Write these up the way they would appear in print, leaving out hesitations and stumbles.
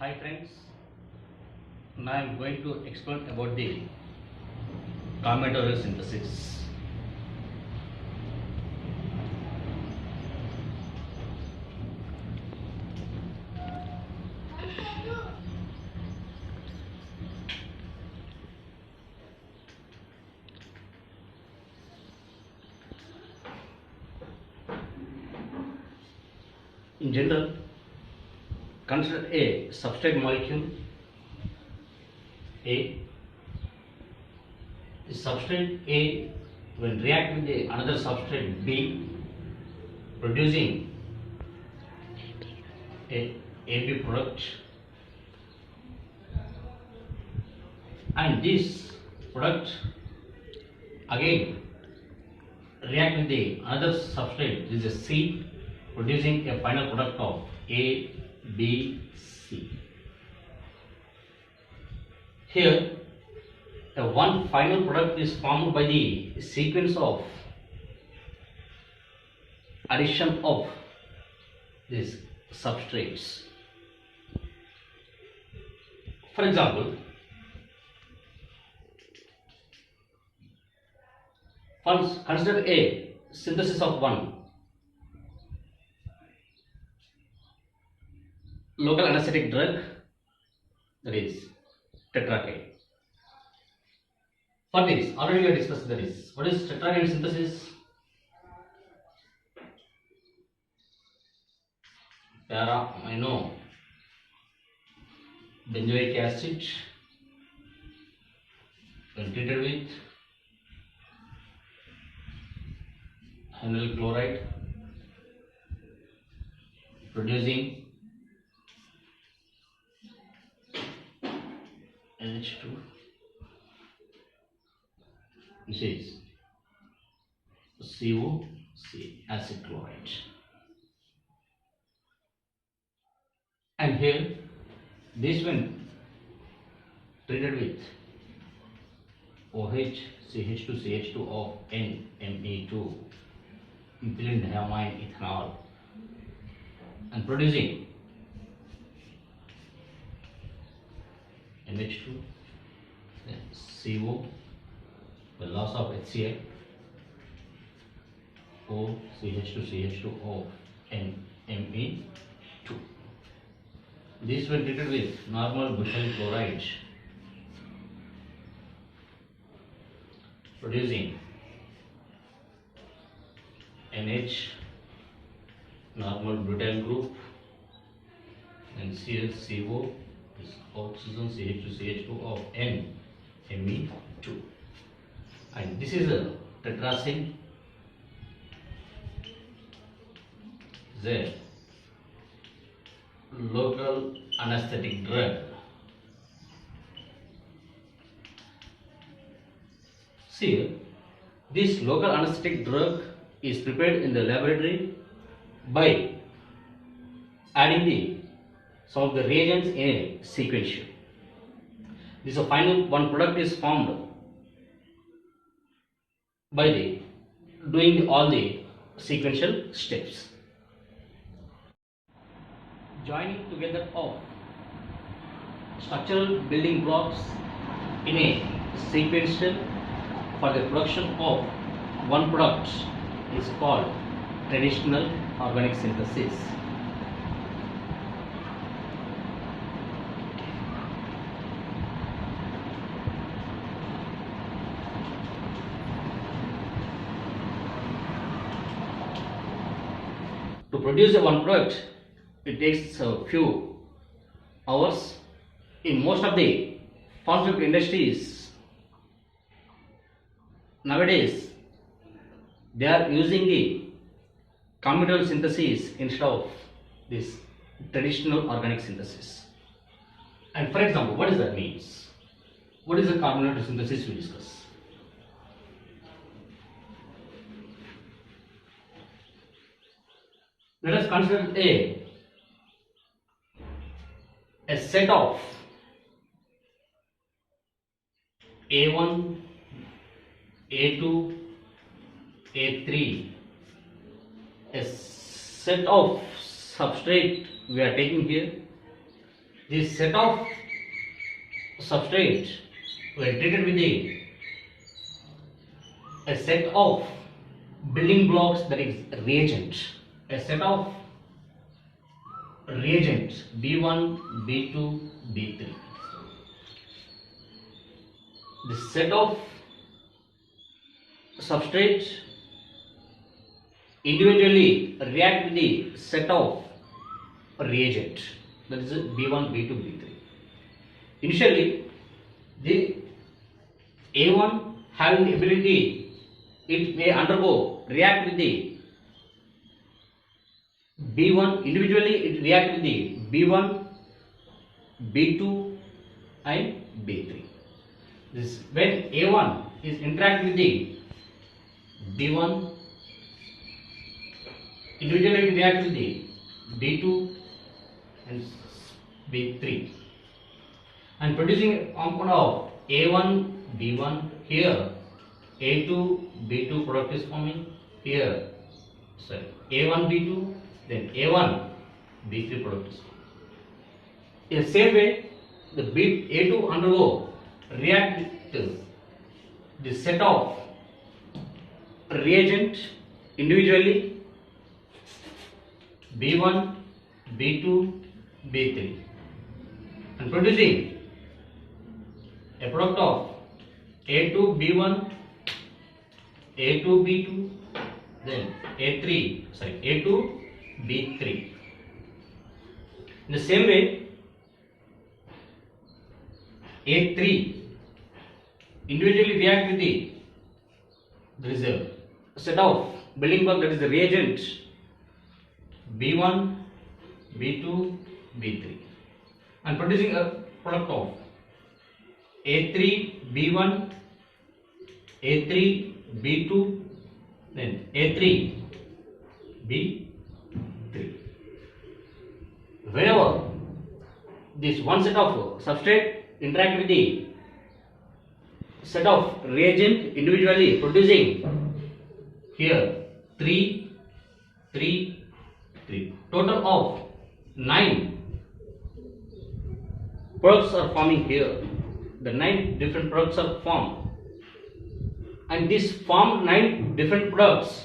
Hi friends, now I am going to explain about the combinatorial synthesis. In general, consider a substrate molecule A. The substrate A when react with another substrate B, producing a AB product, and this product again react with another substrate, this is C, producing a final product of A, B, C. Here, one final product is formed by the sequence of addition of these substrates. For example, first consider a synthesis of one local anesthetic drug, that is tetracaine. For this, already we have discussed that is, what is tetracaine synthesis? Para-amino benzoic acid when treated with hanyl chloride, producing H2. This is COC, acid chloride. And here, this one treated with OH, CH2, CH2 of NME2, ethylene diamine ethanol, and producing NH2, CO, the loss of HCl, O, CH2, CH2 of NME2. This when treated with normal butyl chloride, producing NH, normal butyl group, and ClCO, is oxygen CH2 CH2 of NMe2. And this is a tetracene Z, local anesthetic drug. See, this local anesthetic drug is prepared in the laboratory by adding some of the reagents in a sequential. This final one product is formed by doing all the sequential steps. Joining together of structural building blocks in a sequential for the production of one product is called traditional organic synthesis. To produce one product, it takes a few hours. In most of the pharmaceutical industries nowadays, they are using the combinatorial synthesis instead of this traditional organic synthesis. And for example, what does that mean? What is the combinatorial synthesis we discuss? Let us consider a set of A1, A2, A3, a set of substrate we are taking here, this set of substrate were treated with a set of building blocks, that is reagent, a set of reagents B1, B2, B3. The set of substrates individually react with the set of reagent, that is B1, B2, B3. Initially, the A1 having the ability, it may undergo react with the B1, individually it react with the B1, B2 and B3. This when A1 is interact with the B1, individually it react with the B2 and B3 and producing a compound of A1, B1 here, A2, B2 product is forming here, sorry, A1, B2, then A1, B3 product is forming. In the same way, the A2 undergo react with the set of reagent individually B1, B2, B3 and producing a product of A2, B1, A2, B2, then A2, B3. In the same way, A3 individually react with there is a set of building block, that is the reagent B1, B2, B3 and producing a product of A3, B1, A3, B2, then A3, B3. Whenever this one set of substrate interact with the set of reagent individually producing here 3, 3, 3. Total of 9 products are forming here. The 9 different products are formed, and this formed 9 different products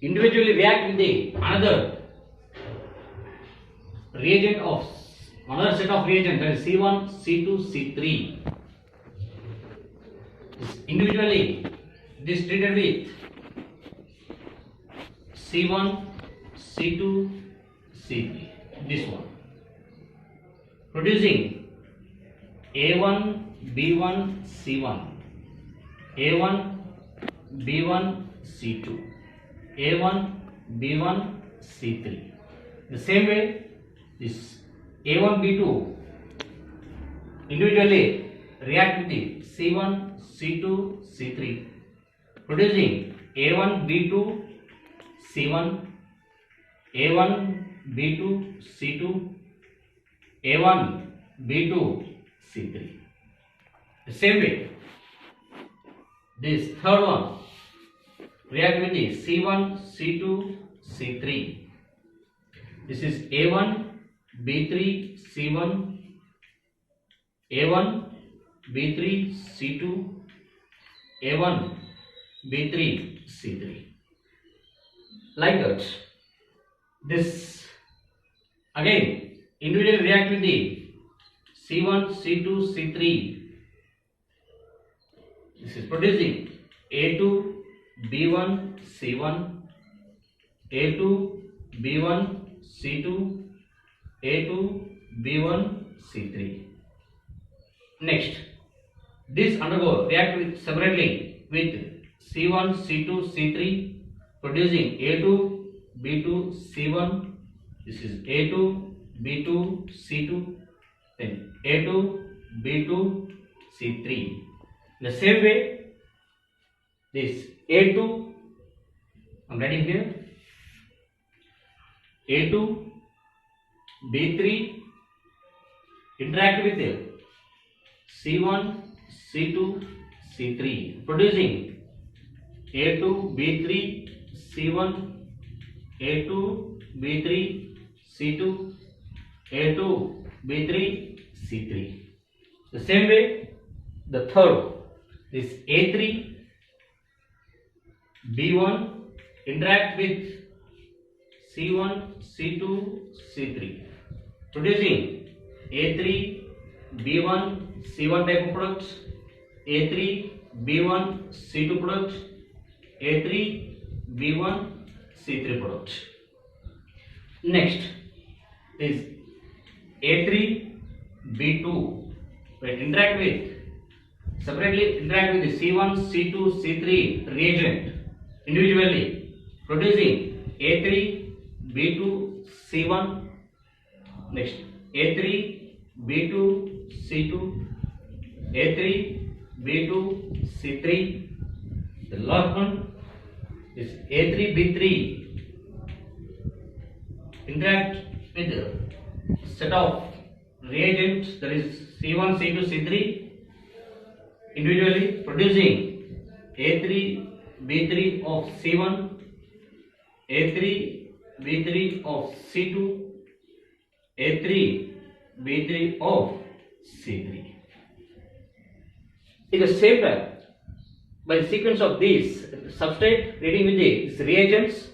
individually react with the another reagent of another set of reagent, that is C1, C2, C3. Individually this treated with C1, C2, C3, this one producing A1, B1, C1, A1, B1, C2, A1, B1, C3. The same way, this A1, B2 individually react with the C1, C2, C3, producing A1, B2, C1, A1, B2, C2, A1, B2, C3. The same way, this third one react with the C1, C2, C3. This is A1, B3, C1, A1, B3, C2, A1, B3, C3. Like that. This again individually react with the C1, C2, C3. This is producing A2, B1, C1, A2, B1, C2, A2, B1, C3. Next, this undergo react with separately with C1, C2, C3, producing A2, B2, C1. This is A2, B2, C2, then A2, B2, C3. The same way, this A2, I am writing here, A2, B3 interact with C1, C2, C3, producing A2, B3, C1, A2, B3, C2, A2, B3, C3. The same way, the third is A3, B1 interact with C1, C2, C3, producing A3, B1, C1 type of products, A3, B1, C2 product, A3, B1, C3 product. Next is A3, B2 will interact with separately interact with the C1, C2, C3 reagent individually, producing A3, B2, C1. Next A3, B2, C2, A3, B2, C3. The last one is A3, B3 interact with a set of reagents, that is C1, C2, C3 individually, producing A3, B3 of C1, A3, B3 of C2, A3, B3 of C3. In the same time, by the sequence of these substrate reading with these reagents,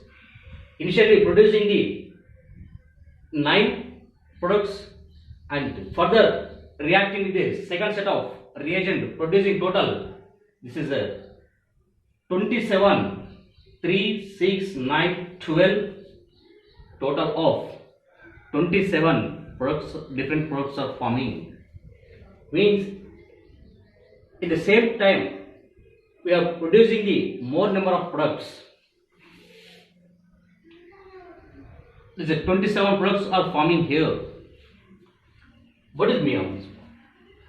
initially producing the 9 products and further reacting with the second set of reagent producing total, this is a 27, 3, 6, 9, 12, total of 27 products, different products are forming. Means in the same time we are producing the more number of products. This is 27 products are forming here. What is mean of this?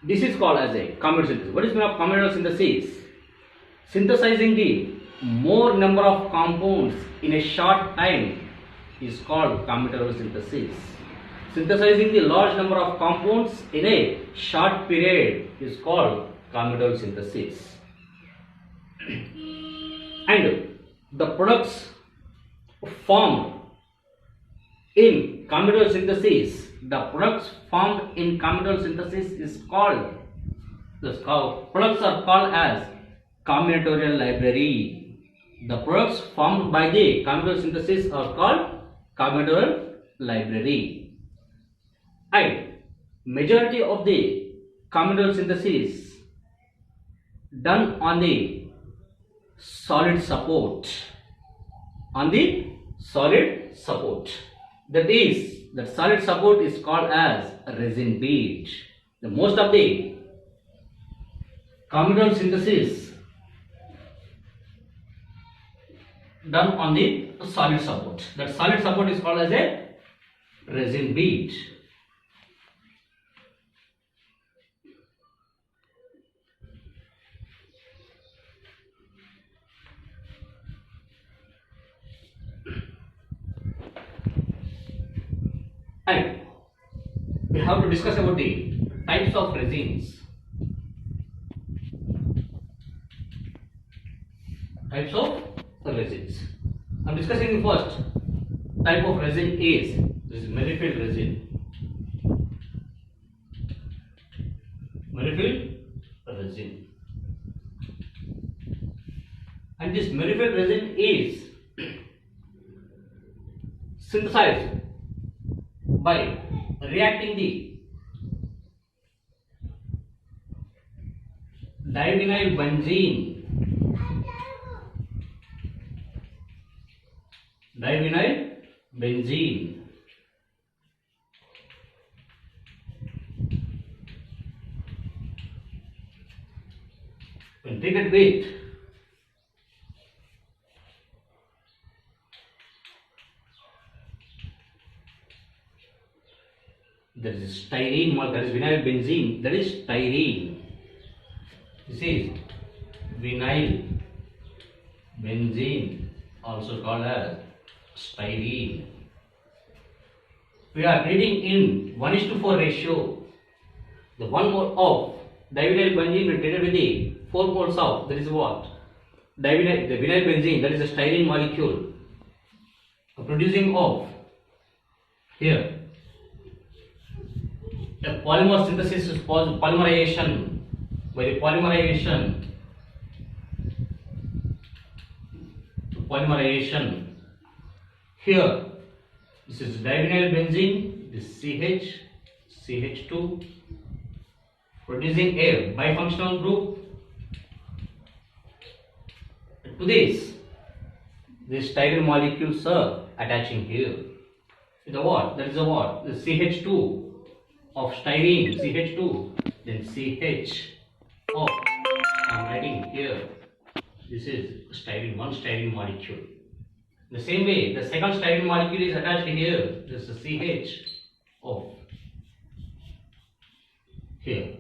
This is called as a combinatorial synthesis. What is mean of combinatorial synthesis? Synthesizing the more number of compounds in a short time is called combinatorial synthesis. Synthesizing the large number of compounds in a short period is called combinatorial synthesis. And the products formed in combinatorial synthesis, the products formed in combinatorial synthesis is called, products are called as combinatorial library. The products formed by the combinatorial synthesis are called combinatorial library. And majority of the combinatorial synthesis done on the solid support, that solid support is called as resin bead. The most of the combinatorial synthesis done on the solid support. That solid support is called as a resin bead. And we have to discuss about the types of resins. Types of resins. I am discussing the first type of resin is this is merrifield resin. Merrifield resin. And this merrifield resin is synthesized by reacting the divinyl benzene when treated with there is styrene molecule, that is vinyl benzene, that is styrene. This is vinyl benzene, also called as styrene. We are treating in 1:4 ratio. The 1 mole of divinyl benzene when treated with the 4 moles of, that is what? The vinyl benzene, that is a styrene molecule, producing of here A polymer synthesis is polymerization. By the polymerization, here this is divinyl benzene, this CH, CH2, producing a bifunctional group. To this, the styrene molecules are attaching here. The what? That is a what? The CH2 of styrene, CH2, then CH of, I am writing here, this is styrene, one styrene molecule. The same way, the second styrene molecule is attached here, this is CH of here.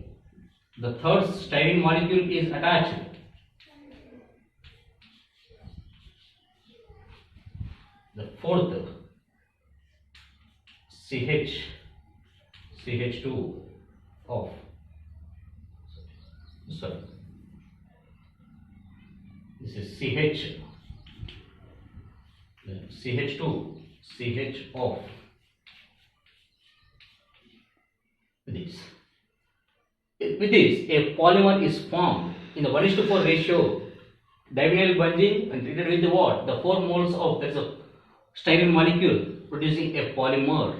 The third styrene molecule is attached. The fourth CH2 of, sorry, this is CH, CH2, CH of this. With this, a polymer is formed in the 1:4 ratio. Divinyl benzene and treated with the what? The 4 moles of that is a styrene molecule producing a polymer.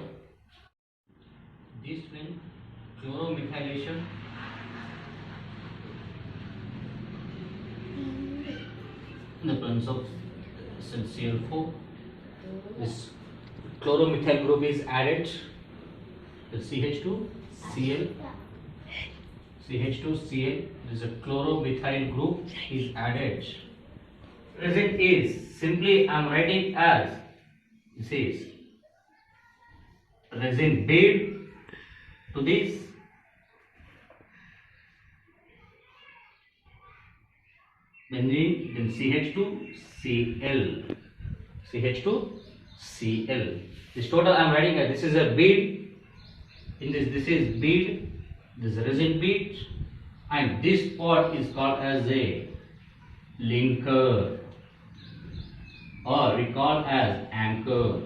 This when chloromethylation in the presence of CL4, this chloromethyl group is added. The CH2 Cl, CH2Cl, this is a chloromethyl group is added. Result is simply I am writing as this is resin bead to this benzene, then CH2Cl, CH2Cl. This total I am writing as this is a bead. In this is bead, this is resin bead, and this part is called as a linker, or we call as anchor.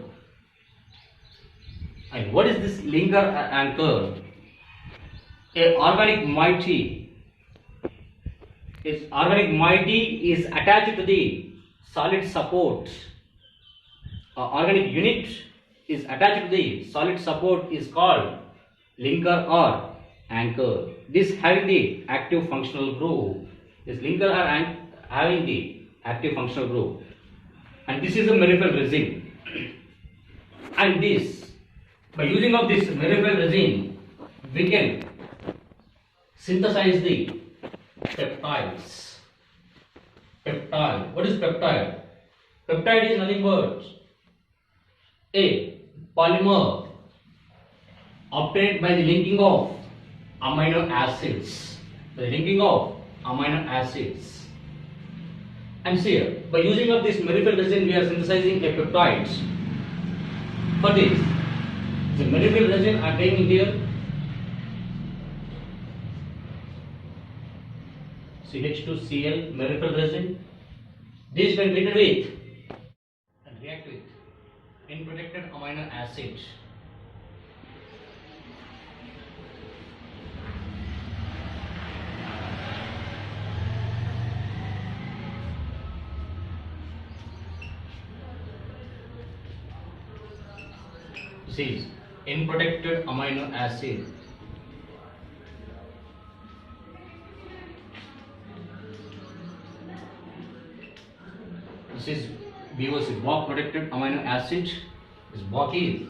And what is this linker or anchor? A organic moiety is attached to the solid support. Organic unit is attached to the solid support is called linker or anchor. This having the active functional group. This linker or having the active functional group. And this is a merifel resin. And this, by using of this merifel resin, we can synthesize the peptides. Peptide. What is peptide? Peptide is nothing but a polymer obtained by the linking of amino acids. By the linking of amino acids. And see here, by using of this merifel resin, we are synthesizing a peptides. For this, the merifel resin I am taking here CH2Cl merifel resin. This when treated with and react with unprotected amino acid. This is unprotected amino acid. This is VOC, block protected amino acid. This block is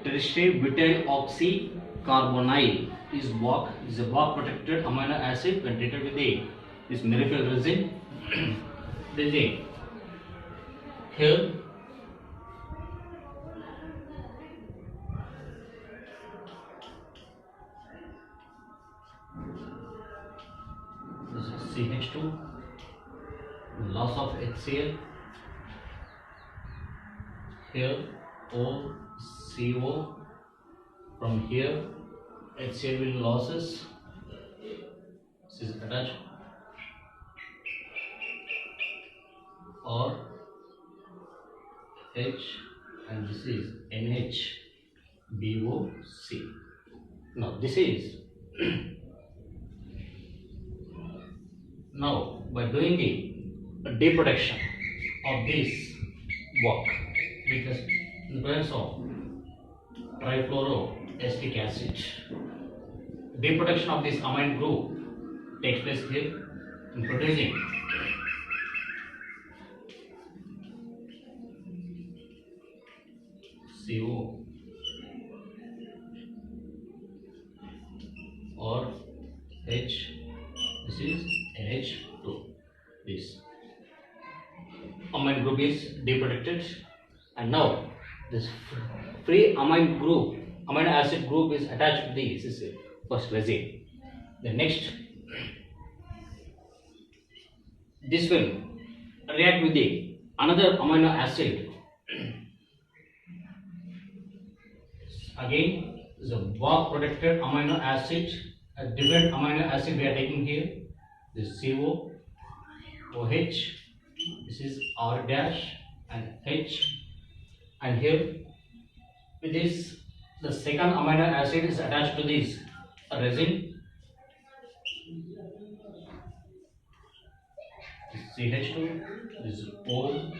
tertiary butyl oxycarbonyl is block is a block protected amino acid when treated with this merifel resin. Resin here this is CH2, loss of HCl, here OCO, from here HCl will losses, this is attached, H, and this is NHBOC. Now this is now by doing the deprotection of this work with the presence of trifluoroacetic acid, deprotection of this amine group takes place here in producing CO or H. This is NH2. This amine group is deprotected, and now this free amino acid group is attached to the first resin. The next, this will react with the another amino acid. Again, the warp protected amino acid, a different amino acid we are taking here. This CO, OH, this is R dash and H, and here with this the second amino acid is attached to this resin. This CH2, this is O,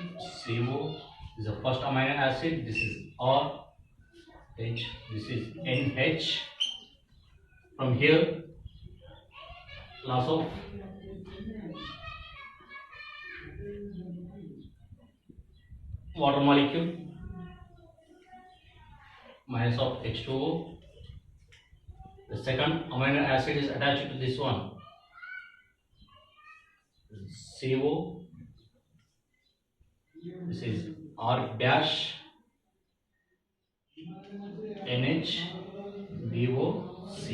CO, this is the first amino acid, this is R, H, this is NH. From here, loss of water molecule, minus of H2O. The second amino acid is attached to this one, CO. This is R dash, NH, BOC.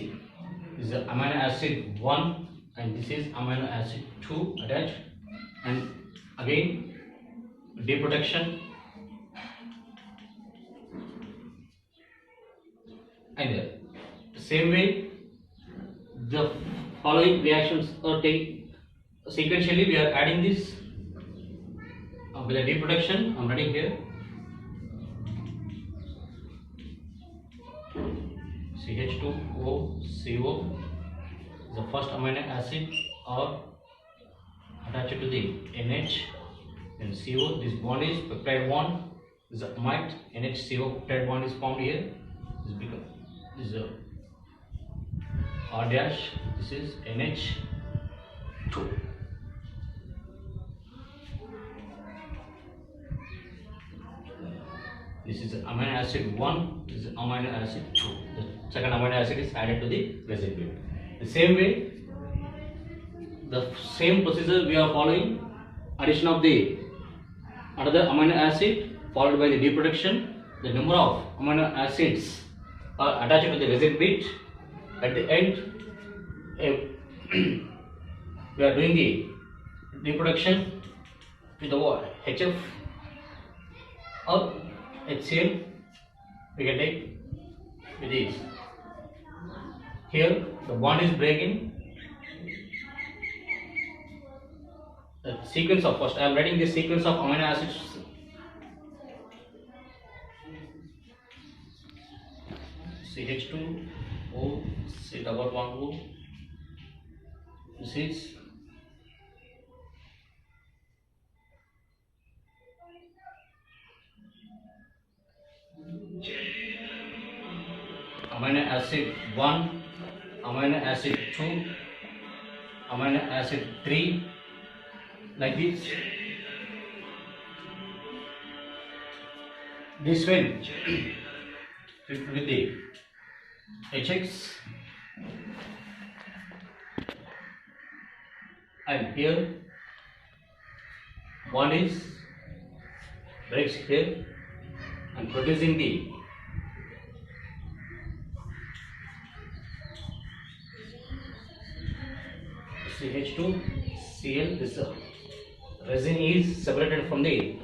This is amino acid 1 and this is amino acid 2 attached, and again deprotection, and the same way the following reactions are taken sequentially. We are adding this with the deprotection. I'm writing here CH2O CO, the first amino acid, or attached to the NH and CO. This bond is peptide bond. This is amide NHCO peptide bond is formed here. This is R dash. This is NH2. This is amino acid 1. This is amino acid 2. The second amino acid is added to the residue. The same way, the same procedure we are following. Addition of the another amino acid followed by the deprotection. The number of amino acids are attached to the resin bit. At the end, we are doing the deprotection with the HF or HCl. We can take with these. Here the bond is breaking. The sequence of first, I am writing the sequence of amino acids. CH2O, C double bond O. This is amino acid 1, amino acid 2, amino acid 3, like this. This will fit with the HX, and here one is breaks here and producing the CH2Cl. This resin is separated from the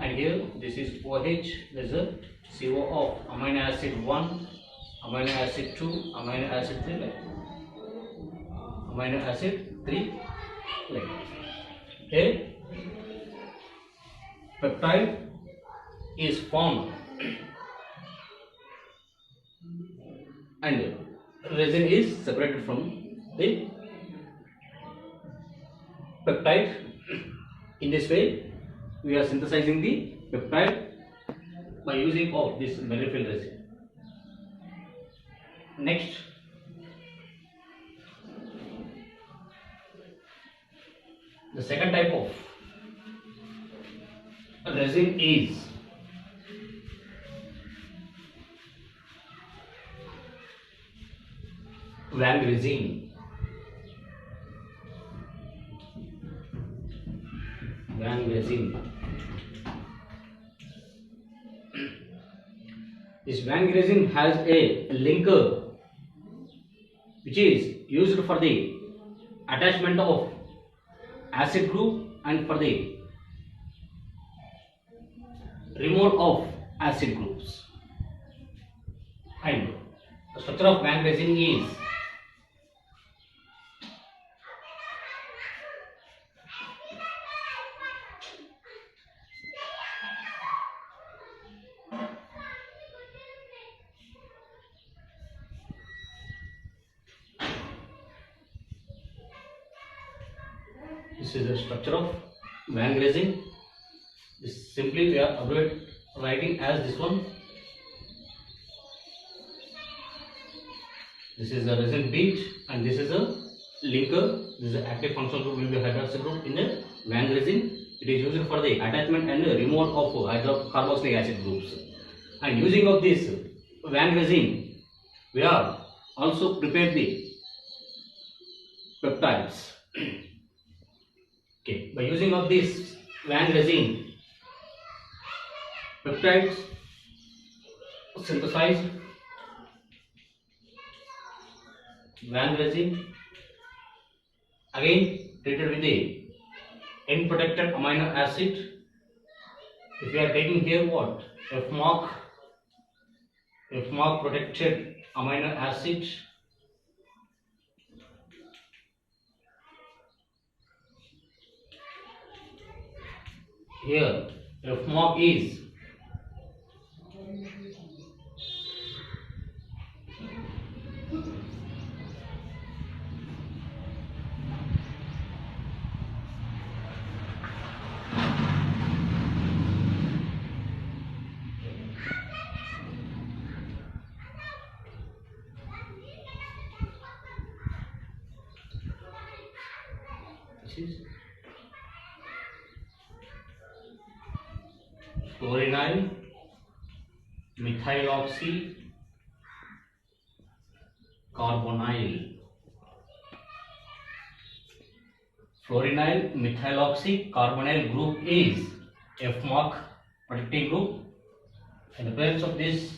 and here this is OH. There is a CO of amino acid 1, amino acid 2, amino acid 3, like amino acid 3, like here peptide is formed and resin is separated from the peptide. In this way, we are synthesizing the peptide by using of this merrifield resin. Next, the second type of resin is Wang resin. Wang resin. This Wang resin has a linker which is used for the attachment of acid group and for the removal of acid groups. And the structure of Wang resin is this is the structure of Wang resin. This simply we are writing as this one. This is the resin bead and this is a linker. This is the active functional group will be hydroxy group in the Wang resin. It is used for the attachment and removal of hydrocarboxylic acid groups. And using of this Wang resin, we are also prepared the peptides. Okay, by using of this Wang resin, peptides synthesized. Wang resin again treated with the end protected amino acid. If we are taking here what F mark protected amino acid, here F mark is fluoronyl methyloxy carbonyl. Fluoronyl methyloxy carbonyl group is F mark protecting group. In the presence of this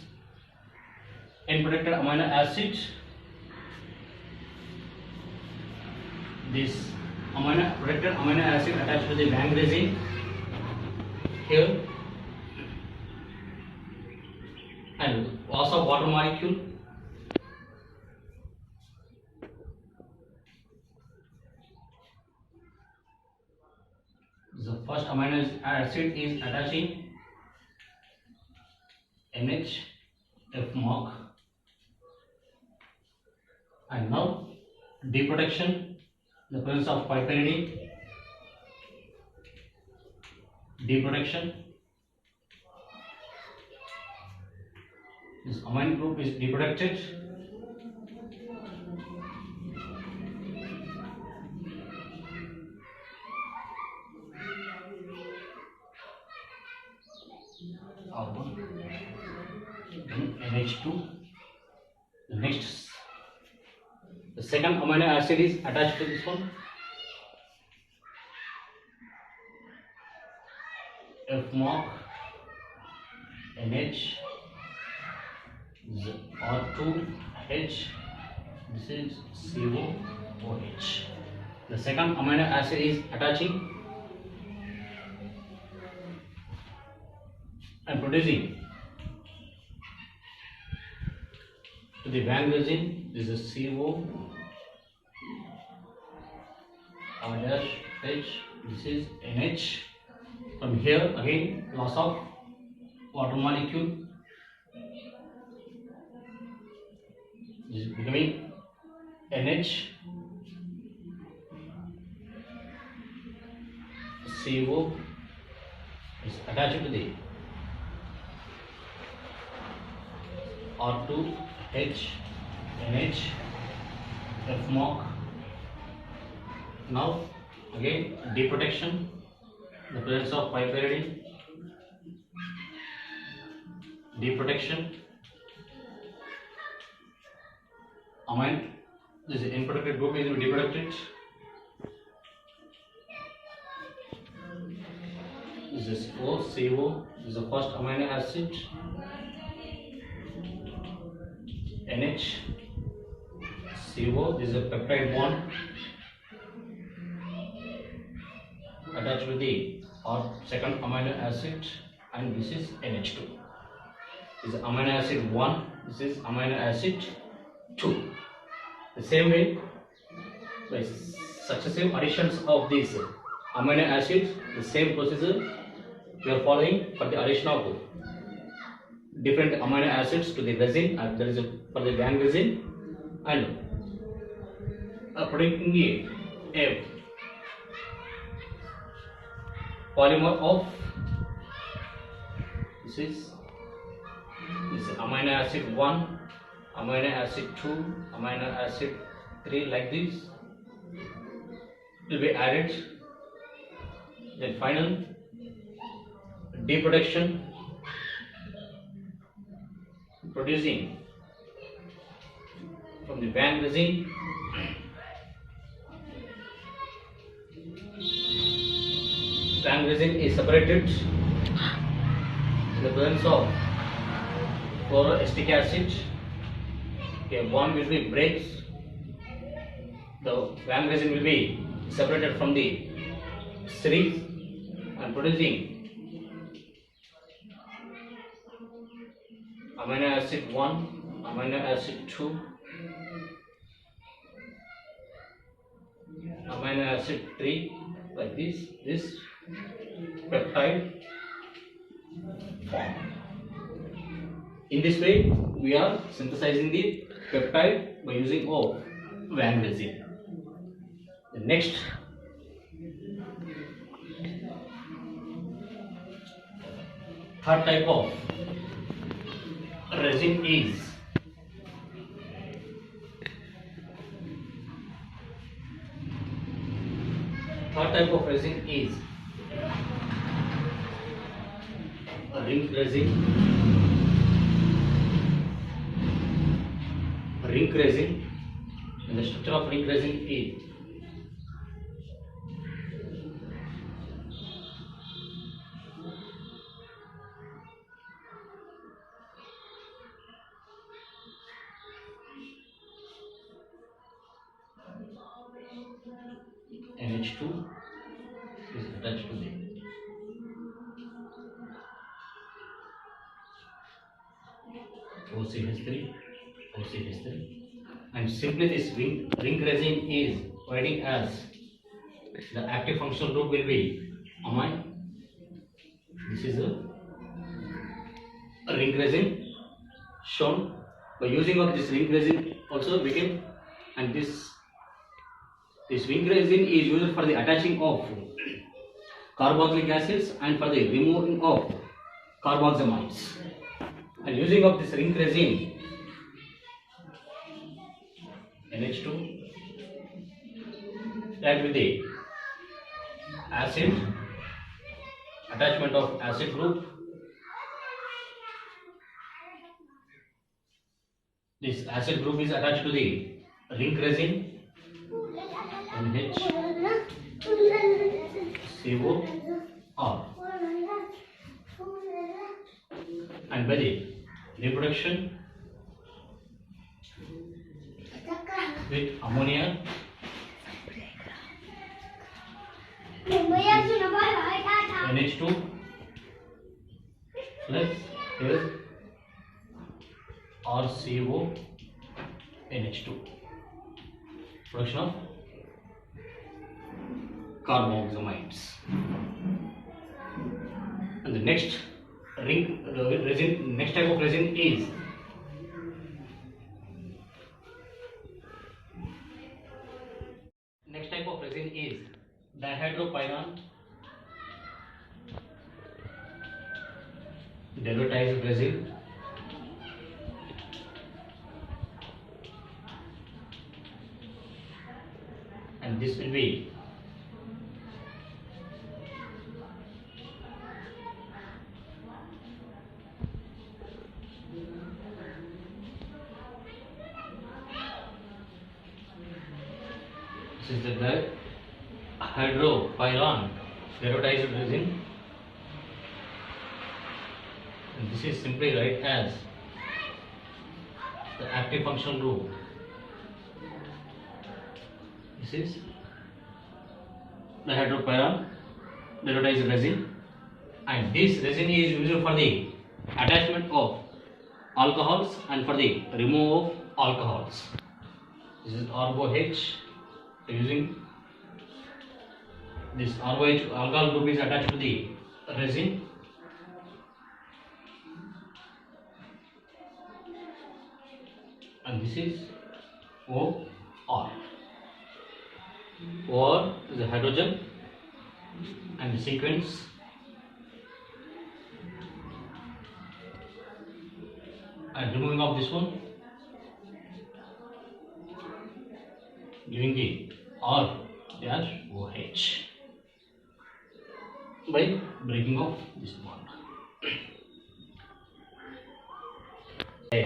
end protected amino acid, this protected amino acid attached to the Wang resin here, and loss of water molecule. The first amino acid is attaching NH F mark, and now deprotection, the presence of piperidine, deprotection. This amine group is deprotected. R1, then NH2. The next, the second amino acid is attached to this one. F mark, NH, R2H, this is COOH. The second amino acid is attaching and producing to the Wang resin. This is CO R-H, this is NH. From here again loss of water molecule is becoming NH, CO is attached to the R2, H, NH, F mark. Now again deprotection, the presence of pyridine, deprotection, amine, this is unprotected group is deprotected. This is O, CO, this is the first amino acid, NH, CO, this is a peptide bond attached with the second amino acid, and this is NH2. This is amino acid 1, this is amino acid 2. The same way, by successive additions of these amino acids, the same procedure we are following for the addition of different amino acids to the resin, and there is for the van resin, and producing a polymer of this amino acid 1, amino acid 2, amino acid 3, like this will be added. Then final deprotection, producing from the van resin is separated in the presence of chloroacetic acid. Okay, bond will be breaks. The van resin will be separated from the series and producing amino acid 1, amino acid 2, amino acid 3, like this peptide form. In this way, we are synthesizing the peptide by using of van resin. The next third type of resin is ring resin. And the structure of ring resin is NH2 is attached to the OCH3, and simply this ring resin is writing as the active functional group will be amine. This is a ring resin shown. By using of this ring resin also we can, and this ring resin is used for the attaching of carboxylic acids and for the removing of carboxamides. And using of this ring resin, NH2 that with the acid, attachment of acid group. This acid group is attached to the ring resin, NH, CO, R, and by the reproduction with ammonia, NH2 plus here RCO NH2, production of carboxamides. And the next resin. Next type of resin is dihydropyron derivatized resin, and this will be this is the dihydropyron derivatized resin, and this is simply write as the active functional group. This is dihydropyron derivatized resin, and this resin is used for the attachment of alcohols and for the removal of alcohols. This is ROH. Using this ROH alcohol group is attached to the resin, and this is OR. OR is a hydrogen, and the sequence and removing of this one, giving the R-OH by breaking of this bond.